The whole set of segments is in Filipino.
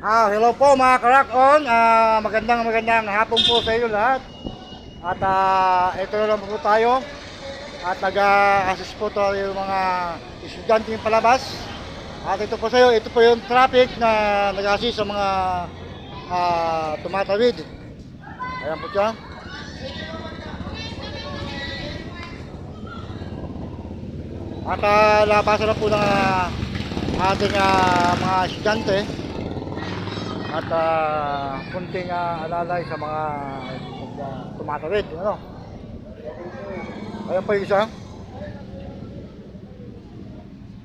Hello po mga karak-on. Magandang hapon po sa inyo lahat. At ito na lang po tayo. At nag-assist po tayo yung mga estudyante yung palabas. At ito po sa iyo, ito po yung traffic na nag-assist sa mga tumatawid. Ayan po siya. At labasan na po ng ating mga estudyante. At kunting alalay sa mga tumatawid, ano? Ayan po yung isa.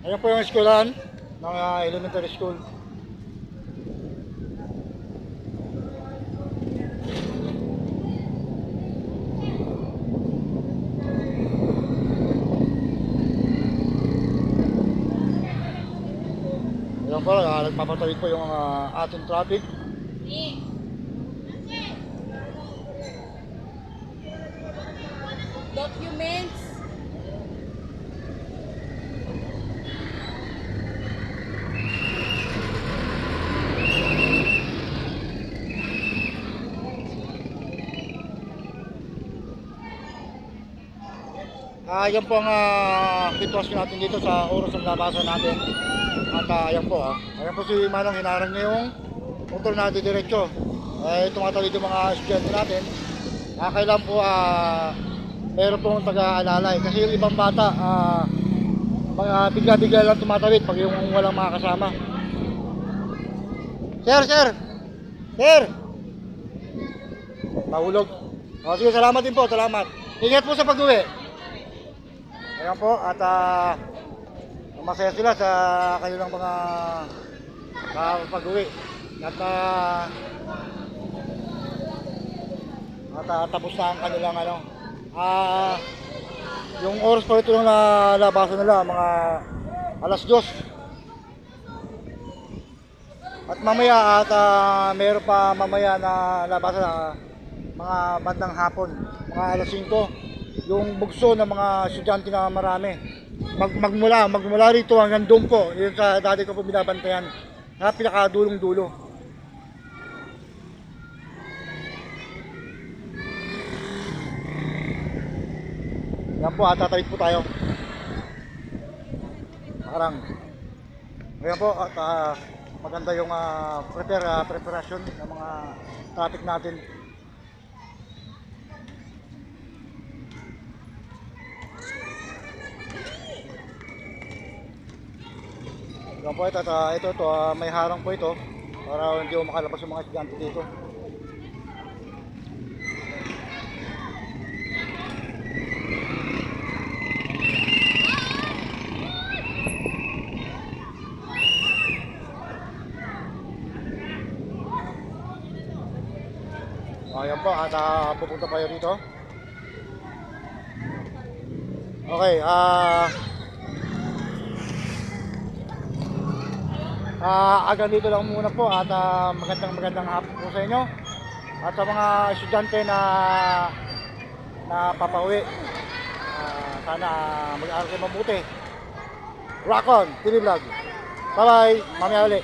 Ayan po yung eskwelahan ng elementary school. Ayan po, nagpapatawid po yung ating traffic. Documents. Ayan po ang sitwasyon natin dito sa oras ng labasan natin. At ayan po ayan po si Manong, hinarang niya yung motor natin diretso. Tumatawid yung mga estudyante natin. Kailan po meron pong taga-alalay kasi yung ibang bata bigla-bigla lang tumatawid pag yung walang mga kasama. Sir! Mahulog. Sige, salamat din po, salamat. Ingat po sa pag-uwi. Ayan po, at masaya sila sa kanilang mga pag-uwi. At tapos na ang kanilang yung oras po ito ng labasan nila, mga alas 2. At mamaya meron pa mamaya na labasan mga bandang hapon, mga alas 5. Yung bugso ng mga estudyante na marami. Magmula rito hanggang doon po, yung sa dati ko po binabantayan, na pinakadulong-dulo. Yan po, tatawid po tayo. Parang ngayon po, at maganda yung preparasyon ng mga traffic natin. Yan po, ito, may harang po ito para hindi makalabas yung mga estudyante dito. Ayan po, at pupunta tayo dito. Okay, hanggang dito lang muna po at magandang hapon po sa inyo. At sa mga estudyante na papauwi, sana mag-aaral kayo mabuti. Rock on, TV Vlog. Bye bye, mamaya ulit.